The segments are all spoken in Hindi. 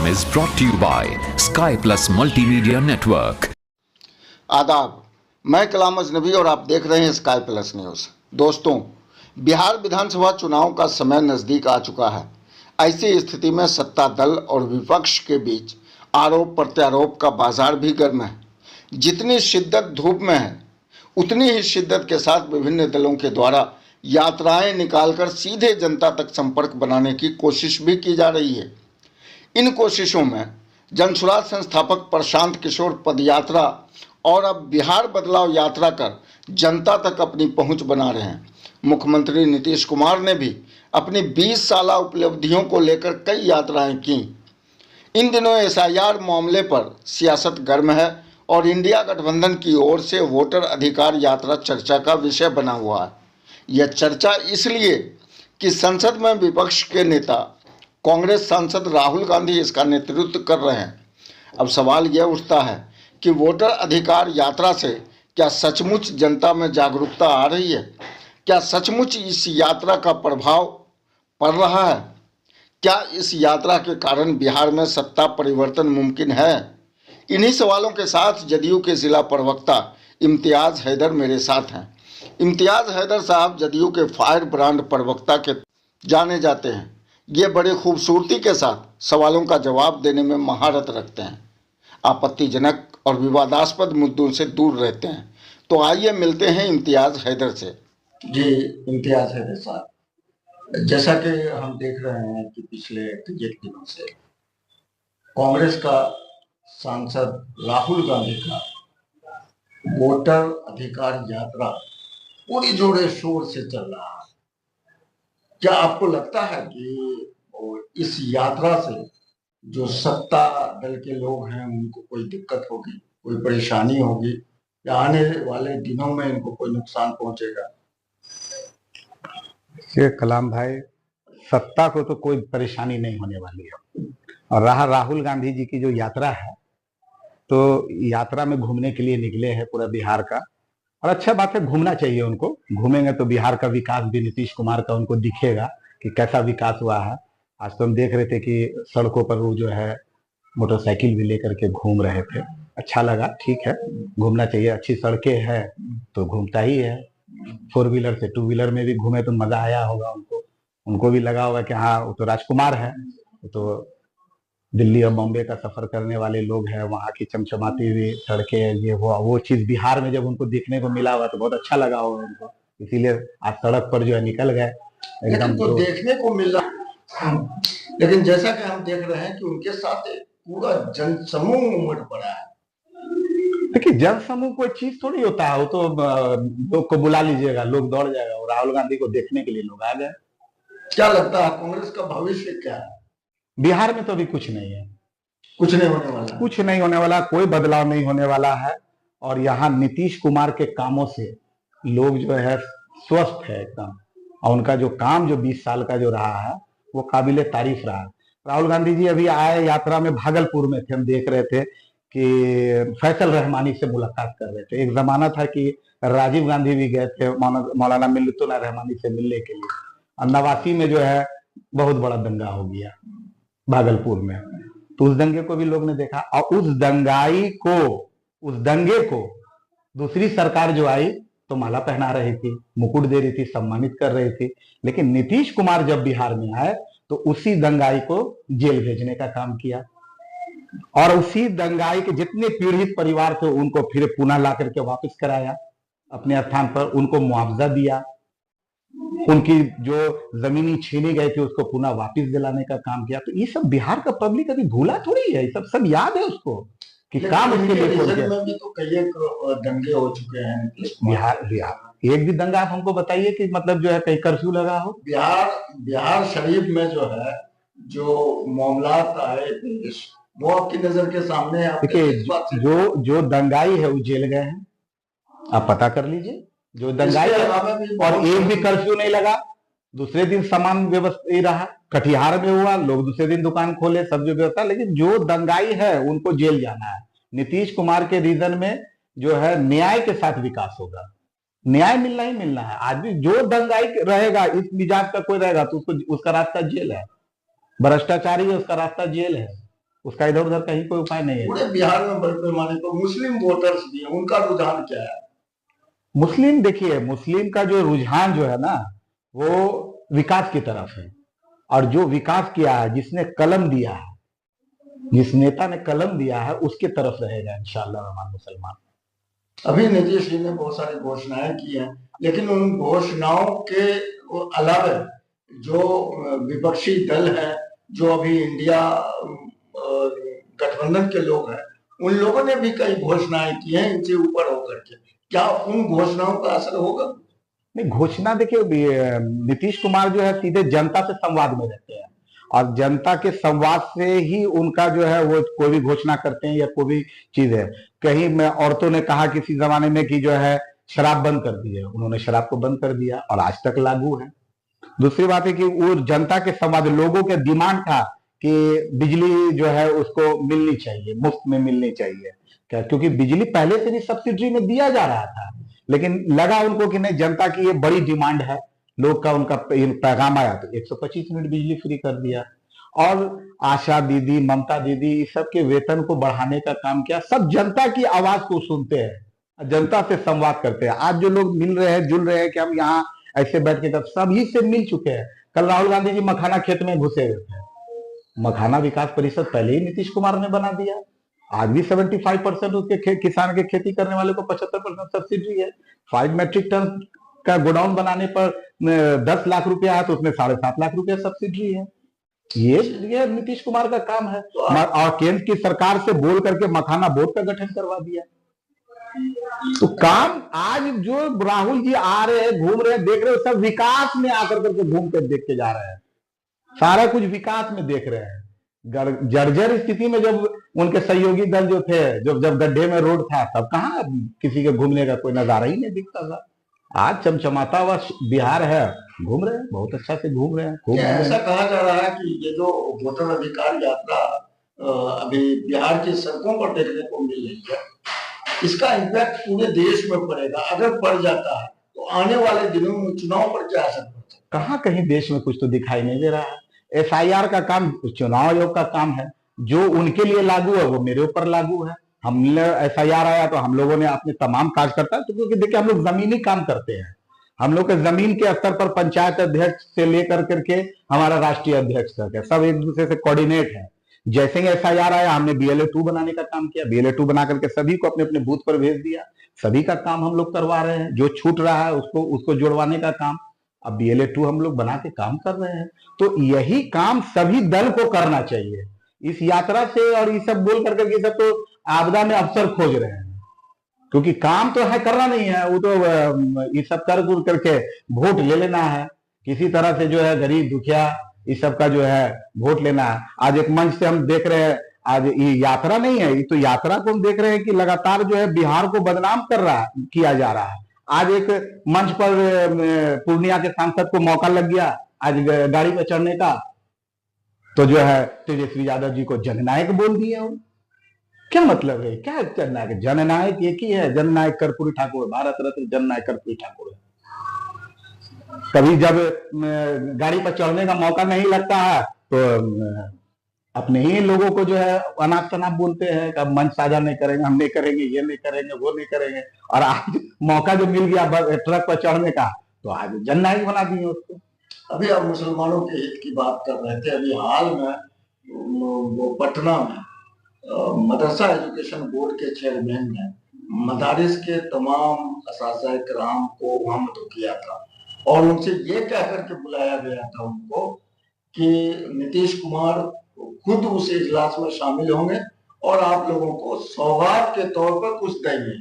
is brought to you by Sky Plus Multimedia Network. आदाब, मैं कलाम अजनबी और आप देख रहे हैं स्काई प्लस न्यूज़। दोस्तों, बिहार विधानसभा चुनाव का समय नज़दीक आ चुका है। ऐसी स्थिति में सत्ता दल और विपक्ष के बीच आरोप प्रत्यारोप का बाजार भी गर्म है। जितनी शिद्दत धूप में है, उतनी ही शिद्दत के साथ विभिन्न दलों के द्वारा यात्राएं निकालकर सीधे जनता तक संपर्क बनाने की कोशिश भी की जा रही है। इन कोशिशों में जनसुराज संस्थापक प्रशांत किशोर पदयात्रा और अब बिहार बदलाव यात्रा कर जनता तक अपनी पहुंच बना रहे हैं। मुख्यमंत्री नीतीश कुमार ने भी अपनी 20 साला उपलब्धियों को लेकर कई यात्राएं की। इन दिनों एसआईआर मामले पर सियासत गर्म है और इंडिया गठबंधन की ओर से वोटर अधिकार यात्रा चर्चा का विषय बना हुआ है। यह चर्चा इसलिए कि संसद में विपक्ष के नेता कांग्रेस सांसद राहुल गांधी इसका नेतृत्व कर रहे हैं। अब सवाल यह उठता है कि वोटर अधिकार यात्रा से क्या सचमुच जनता में जागरूकता आ रही है? क्या सचमुच इस यात्रा का प्रभाव पड़ रहा है? क्या इस यात्रा के कारण बिहार में सत्ता परिवर्तन मुमकिन है? इन्हीं सवालों के साथ जदयू के जिला प्रवक्ता इम्तियाज हैदर मेरे साथ हैं। इम्तियाज हैदर साहब जदयू के फायर ब्रांड प्रवक्ता के जाने जाते हैं। ये बड़ी खूबसूरती के साथ सवालों का जवाब देने में महारत रखते हैं, आपत्तिजनक और विवादास्पद मुद्दों से दूर रहते हैं। तो आइए मिलते हैं इम्तियाज हैदर से। जी, इम्तियाज हैदर साहब, जैसा कि हम देख रहे हैं कि पिछले कई दिनों से कांग्रेस का सांसद राहुल गांधी का वोटर अधिकार यात्रा पूरी जोड़े शोर से चल रहा है। क्या आपको लगता है कि इस यात्रा से जो सत्ता दल के लोग हैं उनको कोई दिक्कत होगी, कोई परेशानी होगी, या आने वाले दिनों में इनको कोई नुकसान पहुंचेगा? ये कलाम भाई, सत्ता को तो कोई परेशानी नहीं होने वाली है। और रहा राहुल गांधी जी की जो यात्रा है, तो यात्रा में घूमने के लिए निकले हैं पूरा बिहार का, और अच्छा बात है, घूमना चाहिए उनको। घूमेंगे तो बिहार का विकास भी नीतीश कुमार का उनको दिखेगा कि कैसा विकास हुआ है। आज तो हम देख रहे थे कि सड़कों पर वो जो है मोटरसाइकिल भी लेकर के घूम रहे थे। अच्छा लगा, ठीक है, घूमना चाहिए। अच्छी सड़कें हैं तो घूमता ही है। 4 व्हीलर से 2 व्हीलर में भी घूमे तो मजा आया होगा उनको भी लगा होगा कि हाँ, वो तो राजकुमार है। तो दिल्ली और बॉम्बे का सफर करने वाले लोग हैं, वहाँ की चमचमाती हुई सड़कें, ये वो चीज बिहार में जब उनको देखने को मिला हुआ तो बहुत अच्छा लगा होगा उनको। इसीलिए आज सड़क पर जो है निकल गए एकदम। तो देखने को मिल रहा, लेकिन जैसा कि हम देख रहे हैं कि उनके साथ एक पूरा जनसमूह उमड़ पड़ा है। देखिए, जनसमूह कोई चीज थोड़ी होता है, वो तो लोग को बुला लीजिएगा, लोग दौड़ जाएगा। और राहुल गांधी को देखने के लिए लोग आ गए। क्या लगता है कांग्रेस का भविष्य क्या है? बिहार में तो अभी कुछ नहीं है, कुछ नहीं होने वाला, कुछ नहीं होने वाला, कोई बदलाव नहीं होने वाला है। और यहाँ नीतीश कुमार के कामों से लोग जो है स्वस्थ है एकदम, और उनका जो काम जो 20 साल का जो रहा है वो काबिले तारीफ रहा है। राहुल गांधी जी अभी आए यात्रा में, भागलपुर में थे, हम देख रहे थे कि फैसल रहमानी से मुलाकात कर रहे थे। एक जमाना था कि राजीव गांधी भी गए थे मौलाना मिल्लतुल्लाह रहमानी से मिलने के लिए, और नवासी में जो है बहुत बड़ा दंगा हो गया भागलपुर में। तो उस दंगे को भी लोग ने देखा, और उस दंगे को दूसरी सरकार जो आई तो माला पहना रही थी, मुकुट दे रही थी, सम्मानित कर रही थी। लेकिन नीतीश कुमार जब बिहार में आए तो उसी दंगाई को जेल भेजने का काम किया, और उसी दंगाई के जितने पीड़ित परिवार थे उनको फिर पुनः ला करके वापस कराया अपने स्थान पर, उनको मुआवजा दिया, उनकी जो जमीनी छीनी गई थी उसको पुनः वापस दिलाने का काम किया। तो ये सब बिहार का पब्लिक अभी भूला थोड़ी है, ये सब याद है उसको कि काम उसके लिए में भी तो कई एक दंगे हो चुके हैं बिहार एक भी दंगा आप हमको बताइए कि मतलब जो है कहीं कर्फ्यू लगा हो? बिहार शरीफ में जो है जो मामला आए वो आपकी नजर के सामने है। देखिए, जो दंगाई है वो जेल गए हैं, आप पता कर लीजिए। जो दंगाई है, और एक भी कर्फ्यू नहीं लगा। दूसरे दिन समान व्यवस्था रहा, कटिहार में हुआ, लोग दूसरे दिन दुकान खोले, सब जो व्यवस्था। लेकिन जो दंगाई है उनको जेल जाना है। नीतीश कुमार के रीजन में जो है न्याय के साथ विकास होगा, न्याय मिलना ही मिलना है। आज भी जो दंगाई रहेगा, इस मिजाज का कोई रहेगा तो उसका रास्ता जेल है। भ्रष्टाचारी है, उसका रास्ता जेल है। उसका इधर उधर कहीं कोई उपाय नहीं है। पूरे बिहार में बड़े पैमाने पर मुस्लिम वोटर्स भी हैं, उनका रुझान क्या है? मुस्लिम, देखिए मुस्लिम का जो रुझान जो है ना, वो विकास की तरफ है। और जो विकास किया है, जिसने कलम दिया है, जिस नेता ने कलम दिया है, उसके तरफ रहेगा इंशाअल्लाह रहमान मुसलमान। अभी नीतीश जी ने बहुत सारी घोषणाएं की हैं, लेकिन उन घोषणाओं के अलावा जो विपक्षी दल है, जो अभी इंडिया गठबंधन के लोग हैं, उन लोगों ने भी कई घोषणाएं की हैं इनसे ऊपर होकर के। क्या उन घोषणाओं का असर होगा? नहीं, घोषणा देखिए, नीतीश कुमार जो है सीधे जनता से संवाद में रहते हैं, और जनता के संवाद से ही उनका जो है वो कोई भी घोषणा करते हैं या कोई भी चीज है। कहीं में औरतों ने कहा किसी जमाने में कि जो है शराब बंद कर दी है, उन्होंने शराब को बंद कर दिया और आज तक लागू है। दूसरी बात है कि वो जनता के संवाद, लोगों के डिमांड था कि बिजली जो है उसको मिलनी चाहिए, मुफ्त में मिलनी चाहिए। क्या, क्योंकि बिजली पहले से भी सब्सिडी में दिया जा रहा था, लेकिन लगा उनको कि नहीं, जनता की ये बड़ी डिमांड है, लोग का उनका पैगाम आया तो 125 यूनिट बिजली फ्री कर दिया। और आशा दीदी, ममता दीदी, इस सब के वेतन को बढ़ाने का काम किया। सब जनता की आवाज को सुनते हैं, जनता से संवाद करते हैं। आज जो लोग मिल रहे हैं, जुल रहे हैं कि हम यहाँ ऐसे बैठ के, सभी से मिल चुके हैं। कल राहुल गांधी जी मखाना खेत में घुसे हुए थे, मखाना विकास परिषद पहले ही नीतीश कुमार ने बना दिया। आज भी 75% उसके किसान के खेती करने वाले को 75% सब्सिडी है। 5 मेट्रिक टन का गोडाउन बनाने पर 10 लाख रुपया है तो उसमें 7.5 लाख रुपया सब्सिडी है। ये नीतीश कुमार का काम है। और केंद्र की सरकार से बोल करके मखाना बोर्ड का गठन करवा दिया। तो काम आज जो राहुल जी आ रहे हैं, घूम रहे हैं, देख रहे हो, सब विकास में आकर करके घूम कर देख के जा रहे हैं। सारा कुछ विकास में देख रहे हैं। जर्जर स्थिति में जब उनके सहयोगी दल जो थे, जब गड्ढे में रोड था, तब कहाँ किसी के घूमने का कोई नजारा ही नहीं दिखता था। आज चमचमाता हुआ बिहार है, घूम रहे हैं, बहुत अच्छा से घूम रहे हैं। ऐसा कहा जा रहा है कि ये जो वोटर अधिकार यात्रा अभी बिहार की सड़कों पर देखने को मिल रही है, इसका इम्पैक्ट पूरे देश में पड़ेगा। अगर पड़ जाता है तो आने वाले दिनों में चुनाव पर क्या असर पड़ता है? कहाँ कहीं देश में कुछ तो दिखाई नहीं दे रहा है। FIR का काम चुनाव आयोग का काम है, जो उनके लिए लागू है वो मेरे ऊपर लागू है। हमने FIR आया तो हम लोगों ने अपने तमाम कार्यकर्ता, तो क्योंकि देखिए हम लोग जमीनी काम करते हैं, हम लोग के जमीन के स्तर पर पंचायत अध्यक्ष से लेकर करके हमारा राष्ट्रीय अध्यक्ष तक है, सब एक दूसरे से कोऑर्डिनेट है। जैसे ही FIR आया, हमने BLA 2 बनाने का काम किया, BLA 2 बना करके सभी को अपने अपने बूथ पर भेज दिया। सभी का काम हम लोग करवा रहे हैं, जो छूट रहा है उसको जोड़वाने का काम अब BLA 2 हम लोग बना के काम कर रहे हैं। तो यही काम सभी दल को करना चाहिए। इस यात्रा से और ये सब बोल करके ये सब तो आपदा में अवसर खोज रहे हैं, क्योंकि काम तो है, करना नहीं है। वो तो ये सब कर करके वोट ले लेना है, किसी तरह से जो है गरीब दुखिया इस सब का जो है वोट लेना है। आज एक मंच से हम देख रहे हैं, आज ये यात्रा नहीं है, ये तो यात्रा को हम देख रहे हैं कि लगातार जो है बिहार को बदनाम किया जा रहा है। आज एक मंच पर पूर्णिया के सांसद को मौका लग गया आज गाड़ी पर चढ़ने का, तो जो है तेजस्वी यादव जी को जननायक बोल दिए। क्या मतलब है? क्या जननायक? जननायक एक ही है, जननायक कर्पूरी ठाकुर, भारत रत्न जननायक कर्पूरी ठाकुर। कभी जब गाड़ी पर चढ़ने का मौका नहीं लगता है तो अपने ही लोगों को जो है अनाप शनाप बोलते हैं कि मंच साझा नहीं करेंगे, हम नहीं करेंगे, ये नहीं करेंगे, वो नहीं करेंगे। और आज मौका जो मिल गया ट्रक पर चढ़ने का, तो आज जननायक बना दिए उसको। अभी आप मुसलमानों के हित की बात कर रहे थे। अभी हाल में वो पटना में मदरसा एजुकेशन बोर्ड के चेयरमैन ने मदारिस के तमाम असातिज़ा किराम को वहां किया था और उनसे ये कह करके बुलाया गया था उनको कि नीतीश कुमार खुद उस इजलास में शामिल होंगे और आप लोगों को सौगात के तौर पर कुछ देंगे।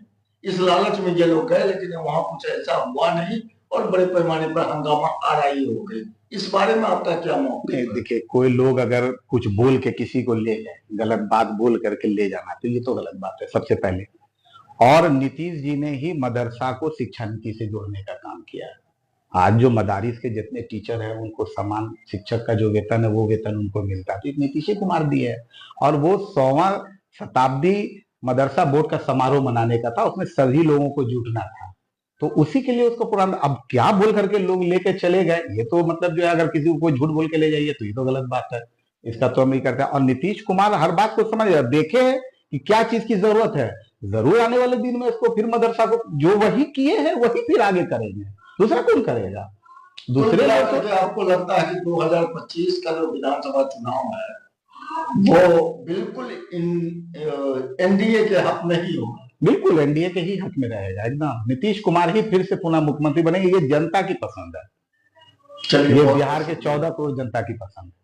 इस लालच में ये लोग गए, लेकिन वहां कुछ ऐसा हुआ नहीं और बड़े पैमाने पर हंगामा आराई हो गई। इस बारे में आपका क्या मौक़िफ़ है? देखिए, कोई लोग अगर कुछ बोल के किसी को ले जाए, गलत बात बोल करके ले जाना, तो ये तो गलत बात है सबसे पहले। और नीतीश जी ने ही मदरसा को शिक्षा नीति से जोड़ने का काम किया है। आज जो मदारिस के जितने टीचर हैं उनको समान शिक्षक का जो वेतन है वो वेतन उनको मिलता है, तो नीतीश कुमार दिए है। और वो 100वां शताब्दी मदरसा बोर्ड का समारोह मनाने का था, उसमें सभी लोगों को जुटना था, तो उसी के लिए उसको पुराना, अब क्या बोल करके लोग लेके चले गए, ये तो मतलब जो है अगर किसी को कोई झूठ बोल के ले जाइए तो ये तो गलत बात है। इसका तो हम नहीं करते। और नीतीश कुमार हर बात को समझ देखे है कि क्या चीज की जरूरत है, जरूर आने वाले दिन में इसको फिर मदरसा को जो वही किए हैं वही फिर आगे करेंगे, दूसरा कौन करेगा। दूसरे लोग तो आपको लगता है कि 2025 का जो विधानसभा चुनाव है वो बिल्कुल एनडीए के हक में ही होगा? बिल्कुल एनडीए के ही हक में रहेगा एकदम। नीतीश कुमार ही फिर से पुनः मुख्यमंत्री बनेंगे, ये जनता की पसंद है। चलिए, ये बिहार के 14 करोड़ जनता की पसंद है।